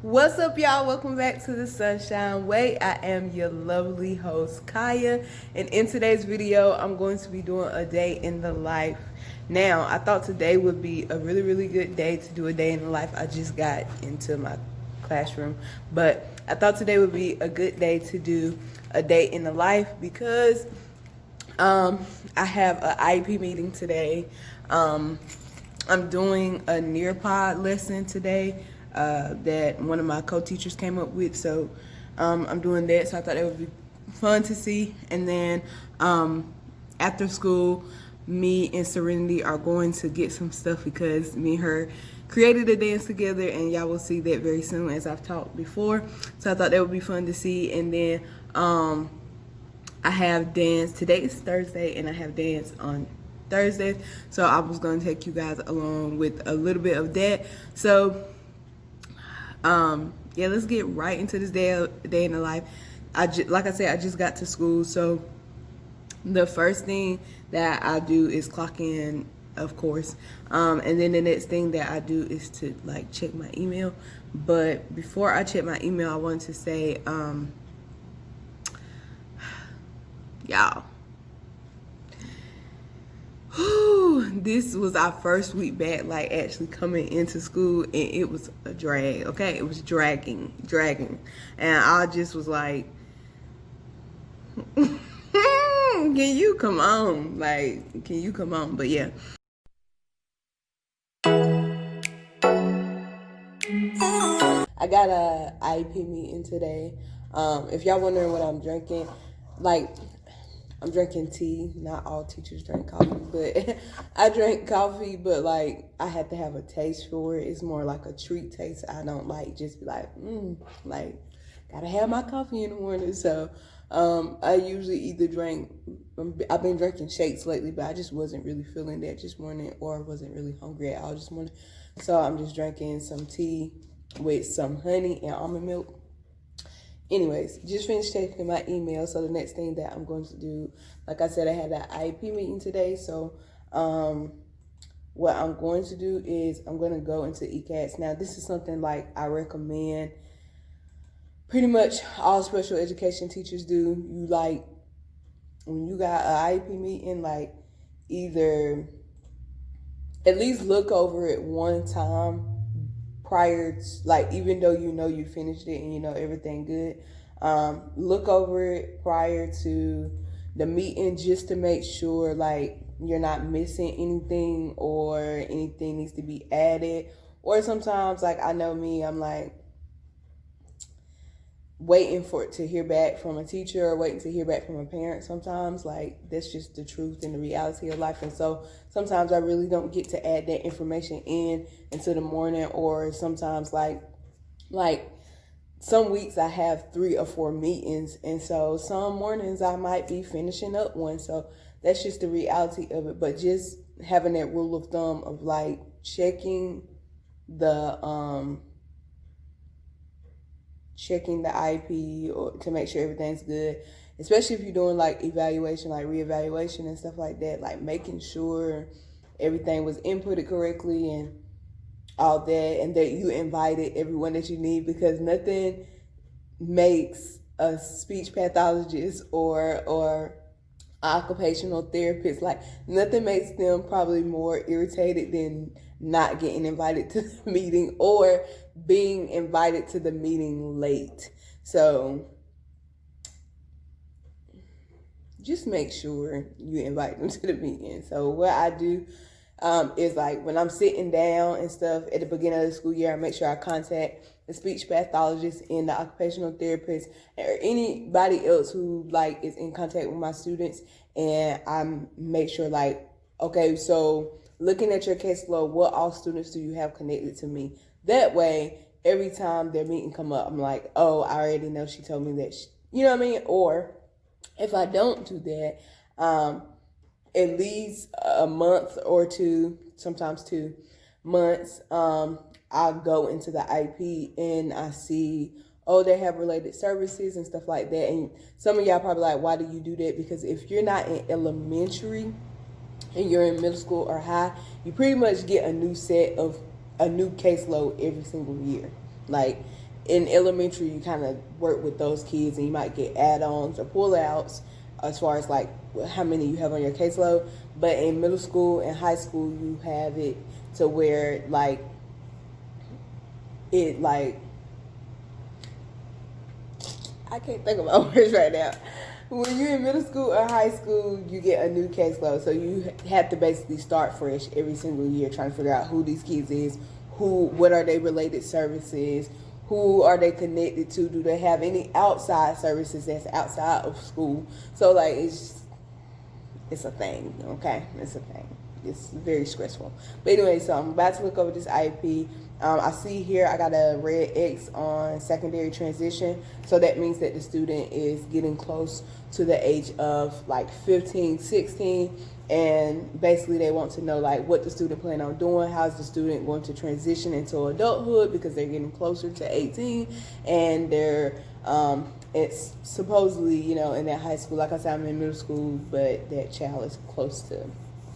What's up, y'all? Welcome back to the Sunshine Way. I am your lovely host, Chiya, and in today's video, I'm going to be doing a day in the life. Now, I thought today would be a really, really good day to do a day in the life. I just got into my classroom, but I thought today would be a good day to do a day in the life because I have an IEP meeting today. I'm doing a Nearpod lesson today that one of my co-teachers came up with. So I'm doing that. So I thought it would be fun to see. And then after school, me and Serenity are going to get some stuff because me and her created a dance together, and y'all will see that very soon as I've talked before. So I thought that would be fun to see. And then I have dance. Today is Thursday, and I have dance on Thursdays. So I was going to take you guys along with a little bit of that. So yeah, let's get right into this day in the life. Like I said, I just got to school, so the first thing that I do is clock in, of course, and then the next thing that I do is to like check my email. But before I check my email, I wanted to say, y'all, this was our first week back, like actually coming into school, and it was a drag. Okay, it was dragging, and I just was like, can you come on? Like, can you come on? But yeah. I got a IEP meeting today. If y'all wondering what I'm drinking, like, I'm drinking tea. Not all teachers drink coffee, but I drink coffee, but like I have to have a taste for it. It's more like a treat taste. I don't like just be like, like gotta have my coffee in the morning. So I usually either drink, I've been drinking shakes lately, but I just wasn't really feeling that this morning, or wasn't really hungry at all this morning. So I'm just drinking some tea with some honey and almond milk. Anyways, just finished checking my email. So the next thing that I'm going to do, like I said, I had that IEP meeting today. So what I'm going to do is I'm going to go into ECATS. Now, this is something like I recommend pretty much all special education teachers do. You like, when you got an IEP meeting, like either at least look over it one time prior to, like, even though you know you finished it and you know everything good, look over it prior to the meeting just to make sure like you're not missing anything or anything needs to be added. Or sometimes, like I know me, I'm like waiting for it to hear back from a teacher or waiting to hear back from a parent. Sometimes, like, that's just the truth and the reality of life. And so sometimes I really don't get to add that information in until the morning. Or sometimes like some weeks I have 3 or 4 meetings, and so some mornings I might be finishing up one. So that's just the reality of it. But just having that rule of thumb of like checking the IEP or to make sure everything's good, especially if you're doing like evaluation, like reevaluation and stuff like that, like making sure everything was inputted correctly and all that, and that you invited everyone that you need, because nothing makes a speech pathologist or occupational therapist, like nothing makes them probably more irritated than not getting invited to the meeting or being invited to the meeting late. So just make sure you invite them to the meeting. So what I do is like when I'm sitting down and stuff at the beginning of the school year, I make sure I contact the speech pathologist and the occupational therapist or anybody else who like is in contact with my students, and I make sure like, okay, so looking at your caseload, what all students do you have connected to me? That way, every time their meeting come up, I'm like, oh, I already know she told me that, you know what I mean? Or if I don't do that, at least a month or 2, sometimes 2 months, I'll go into the IP and I see, oh, they have related services and stuff like that. And some of y'all probably like, why do you do that? Because if you're not in elementary and you're in middle school or high, you pretty much get a new caseload every single year. Like in elementary, you kind of work with those kids and you might get add-ons or pull-outs as far as like how many you have on your caseload. But in middle school and high school, you have it to where like it like, I can't think of my words right now. When you're in middle school or high school, you get a new caseload. So you have to basically start fresh every single year trying to figure out who these kids is, what are they related services, who are they connected to, do they have any outside services that's outside of school. So like it's a thing, okay? It's a thing. It's very stressful. But anyway, so I'm about to look over this IEP. I see here I got a red X on secondary transition. So that means that the student is getting close to the age of like 15, 16. And basically they want to know like what the student plan on doing. How's the student going to transition into adulthood, because they're getting closer to 18 and they're it's supposedly, you know, in that high school. Like I said, I'm in middle school, but that child is close to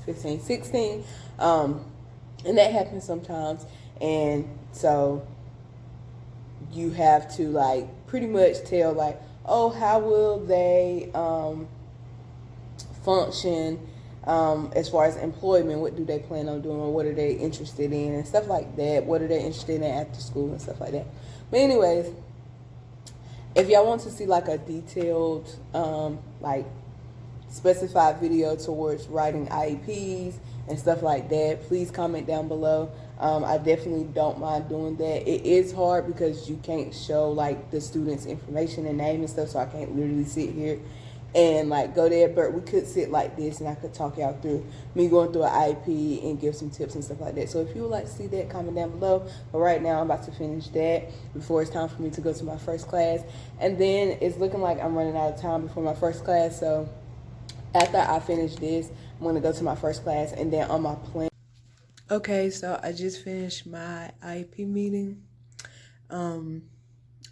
15, 16. And that happens sometimes. And so you have to like pretty much tell like, oh, how will they function as far as employment? What do they plan on doing? What are they interested in and stuff like that? What are they interested in after school and stuff like that? But anyways, if y'all want to see like a detailed like specified video towards writing IEPs and stuff like that, please comment down below. I definitely don't mind doing that. It is hard because you can't show like the student's information and name and stuff, so I can't literally sit here and like go there, but we could sit like this and I could talk y'all through me going through an IEP and give some tips and stuff like that. So if you would like to see that, comment down below. But right now I'm about to finish that before it's time for me to go to my first class, and then it's looking like I'm running out of time before my first class. So after I finish this, I'm going to go to my first class, and then on my plan. Okay, so I just finished my IEP meeting. I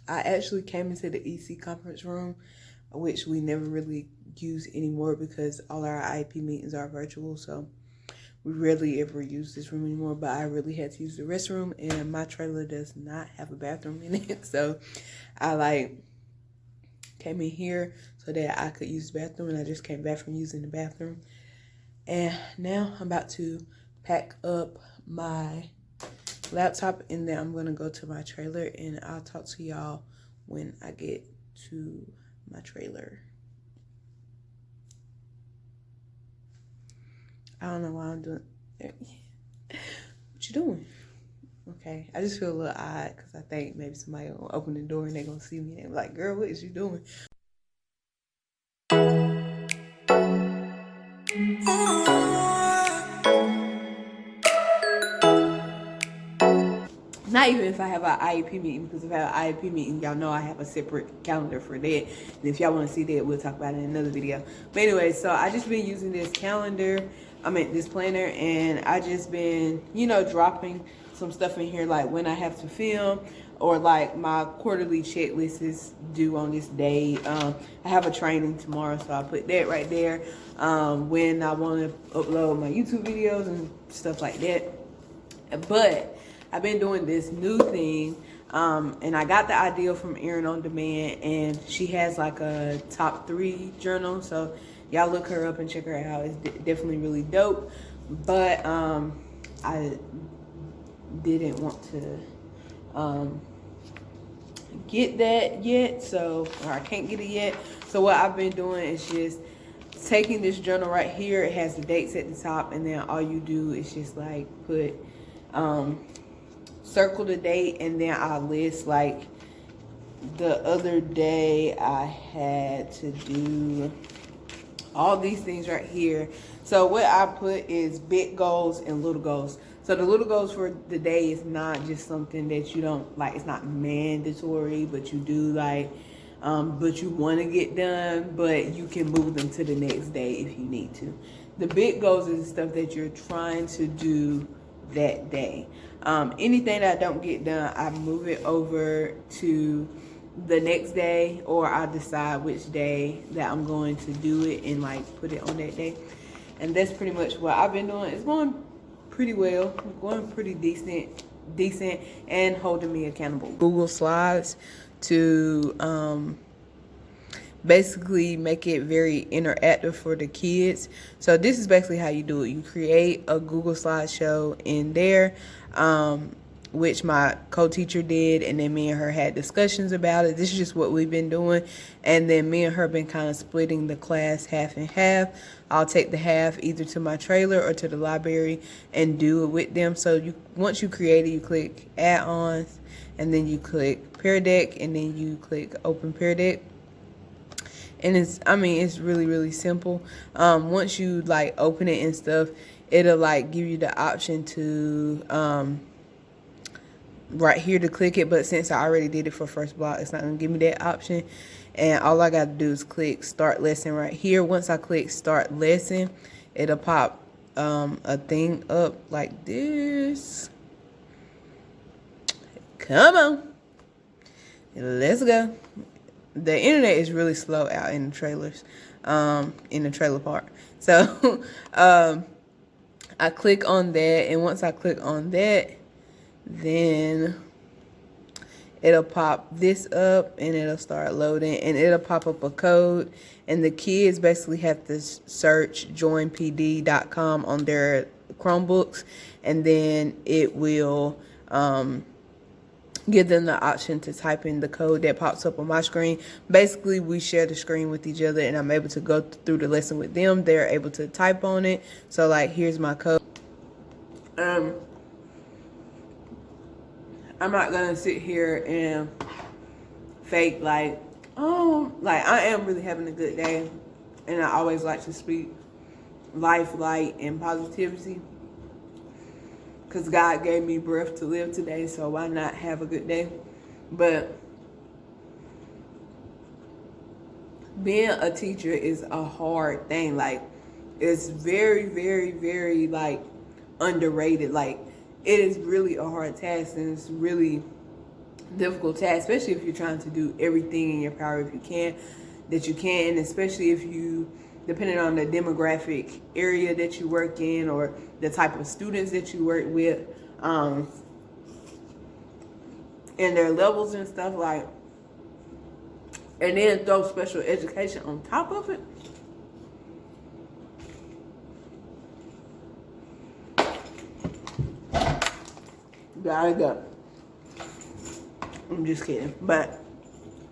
actually came into the EC conference room, which we never really use anymore because all our IEP meetings are virtual. So we rarely ever use this room anymore, but I really had to use the restroom, and my trailer does not have a bathroom in it. So I like came in here so that I could use the bathroom, and I just came back from using the bathroom. And now I'm about to pack up my laptop, and then I'm gonna go to my trailer, and I'll talk to y'all when I get to my trailer. I don't know why I'm doing it. What you doing? Okay, I just feel a little odd because I think maybe somebody will open the door and they're gonna see me and be like, girl, what is you doing? Not even if I have an IEP meeting, because if I have an IEP meeting, y'all know I have a separate calendar for that. And if y'all want to see that, we'll talk about it in another video. But anyway, so I just been using this calendar, this planner, and I just been, you know, dropping some stuff in here, like when I have to film, or like my quarterly checklist is due on this day. I have a training tomorrow, so I put that right there. When I want to upload my YouTube videos and stuff like that. But I've been doing this new thing, and I got the idea from Erin on Demand, and she has like a top 3 journal. So y'all look her up and check her out. It's definitely really dope. But I didn't want to get that yet, or I can't get it yet. So what I've been doing is just taking this journal right here. It has the dates at the top, and then all you do is just like put circle the date, and then I list like the other day I had to do all these things right here. So what I put is big goals and little goals. So the little goals for the day is not just something that you don't like, it's not mandatory, but you do like, but you want to get done, but you can move them to the next day if you need to. The big goals is stuff that you're trying to do that day. Anything that I don't get done, I move it over to the next day, or I decide which day that I'm going to do it and like put it on that day. And that's pretty much what I've been doing. It's going pretty well, going pretty decent. decent and holding me accountable. Google Slides to basically make it very interactive for the kids. So this is basically how you do it. You create a Google slideshow in there, which my co-teacher did, and then me and her had discussions about it. This is just what we've been doing, and then me and her been kind of splitting the class half and half. I'll take the half either to my trailer or to the library and do it with them. So once you create it, you click add-ons, and then you click Pear Deck, and then you click open Pear Deck. And it's really, really simple. Once you like open it and stuff, it'll like give you the option to right here to click it. But since I already did it for first block, it's not gonna give me that option. And all I gotta do is click start lesson right here. Once I click start lesson, it'll pop a thing up like this. Come on, let's go. The internet is really slow out in the trailers, in the trailer park. So I click on that, and once I click on that, then it'll pop this up and it'll start loading, and it'll pop up a code, and the kids basically have to search joinpd.com on their Chromebooks, and then it will give them the option to type in the code that pops up on my screen. Basically, we share the screen with each other, and I'm able to go through the lesson with them. They're able to type on it. So like, here's my code. I'm not gonna sit here and fake like I am really having a good day, and I always like to speak life, light, and positivity. Because God gave me breath to live today, so why not have a good day? But being a teacher is a hard thing. Like, it's very, very, very, like, underrated. Like, it is really a hard task, and it's really difficult task, especially if you're trying to do everything in your power if you can, and especially if you, depending on the demographic area that you work in or the type of students that you work with, and their levels and stuff, like, and then throw special education on top of it. Gotta go. I'm just kidding. But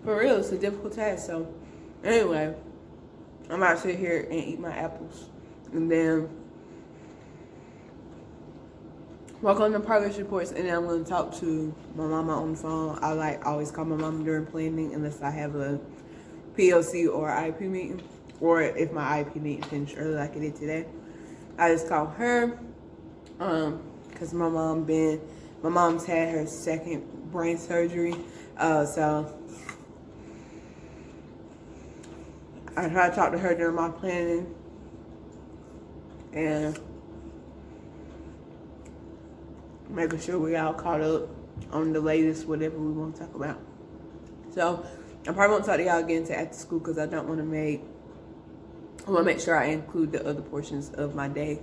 for real, it's a difficult task. So anyway, I'm about to sit here and eat my apples, and then work on the progress reports, and then I'm going to talk to my mama on the phone. I like always call my mama during planning unless I have a PLC or IEP meeting, or if my IEP meeting finished early like it did today. I just call her because my mom's had her second brain surgery, so I try to talk to her during my planning and making sure we all caught up on the latest, whatever we want to talk about. So I probably won't talk to y'all again to after school because I want to make sure I include the other portions of my day.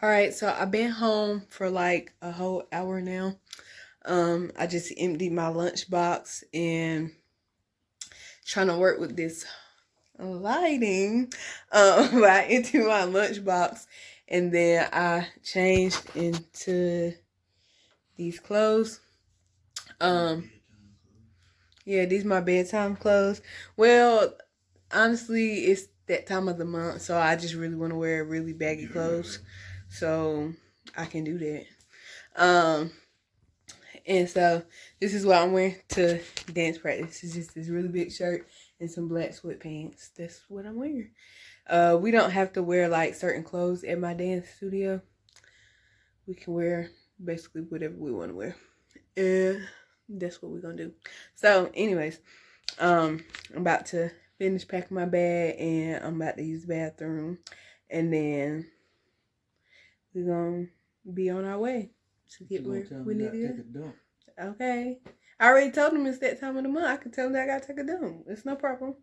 All right, so I've been home for like a whole hour now. I just emptied my lunchbox and trying to work with this lighting. I emptied my lunchbox, and then I changed into these clothes. Yeah, these are my bedtime clothes. Well, honestly, it's that time of the month, so I just really want to wear really baggy clothes, so I can do that. And so this is what I'm wearing to dance practice. It's just this really big shirt and some black sweatpants. That's what I'm wearing. We don't have to wear like certain clothes at my dance studio. We can wear basically whatever we want to wear. And that's what we're gonna do. So anyways, I'm about to finish packing my bag, and I'm about to use the bathroom, and then we're gonna be on our way to get where we need to go. Okay. I already told them it's that time of the month. I can tell them that I gotta take a dump. It's no problem.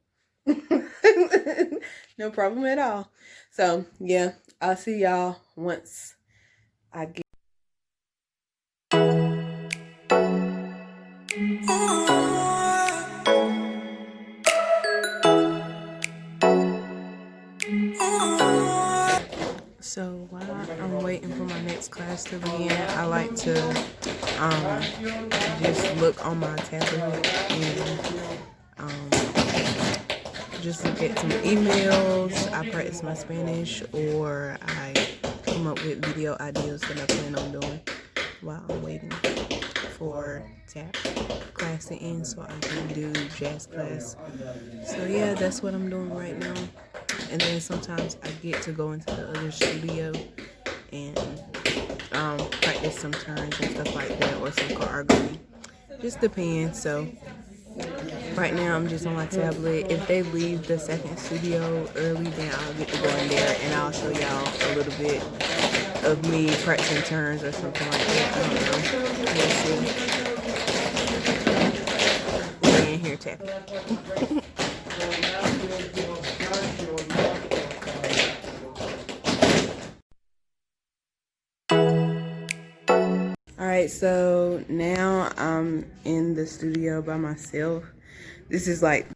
No problem at all. So yeah, I'll see y'all once I get. So while I'm waiting for my next class to begin, I like to just look on my tablet and just look at some emails. I practice my Spanish, or I come up with video ideas that I plan on doing while I'm waiting for tap class to end so I can do jazz class. So yeah, that's what I'm doing right now. And then sometimes I get to go into the other studio and practice some turns and stuff like that, or some choreography. Just depends. So right now I'm just on my tablet. If they leave the second studio early, then I'll get to go in there and I'll show y'all a little bit of me practicing turns or something like that. I don't know. We'll see. We're in here tapping. Alright, so now I'm in the studio by myself. This is like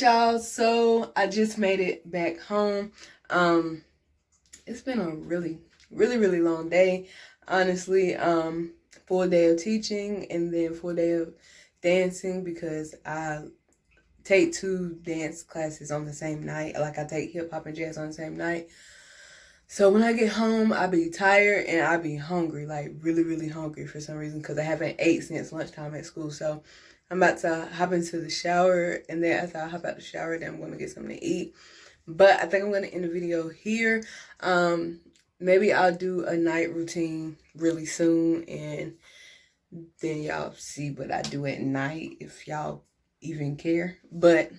y'all, so I just made it back home. It's been a really long day, honestly. Full day of teaching and then full day of dancing, because I take 2 dance classes on the same night. Like, I take hip hop and jazz on the same night. So when I get home, I be tired and I be hungry, like really hungry for some reason, because I haven't ate since lunchtime at school. So I'm about to hop into the shower, and then after I hop out the shower, then I'm going to get something to eat. But I think I'm going to end the video here. Maybe I'll do a night routine really soon, and then y'all see what I do at night, if y'all even care. But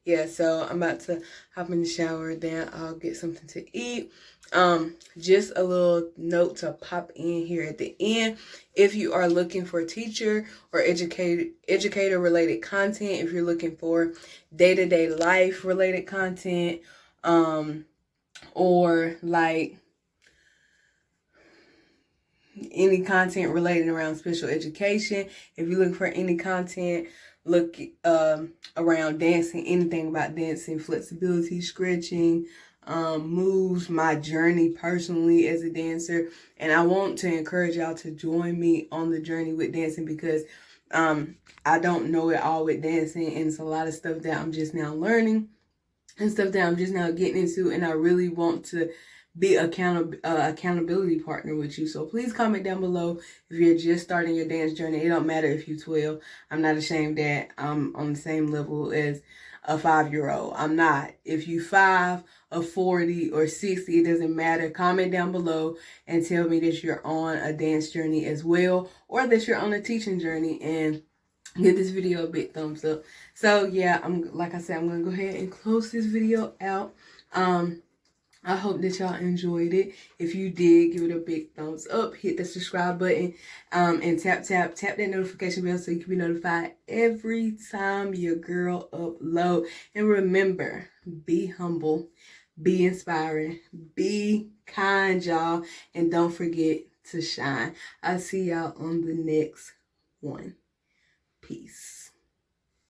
yeah, so I'm about to hop in the shower, then I'll get something to eat. Just a little note to pop in here at the end. If you are looking for teacher or educator related content, if you're looking for day-to-day life related content, or like any content related around special education, if you're looking for any content around dancing, anything about dancing, flexibility, stretching, moves, my journey personally as a dancer. And I want to encourage y'all to join me on the journey with dancing, because I don't know it all with dancing, and it's a lot of stuff that I'm just now learning and stuff that I'm just now getting into, and I really want to be accountability partner with you. So please comment down below if you're just starting your dance journey. It don't matter if you're 12. I'm not ashamed that I'm on the same level as a 5-year-old. I'm not. If you 5 or 40 or 60, it doesn't matter. Comment down below and tell me that you're on a dance journey as well, or that you're on a teaching journey, and give this video a big thumbs up. So yeah, like I said, I'm gonna go ahead and close this video out. I hope that y'all enjoyed it. If you did, give it a big thumbs up, hit the subscribe button, and tap that notification bell so you can be notified every time your girl upload. And remember, be humble, be inspiring, be kind, y'all, and don't forget to shine. I'll see y'all on the next one. Peace.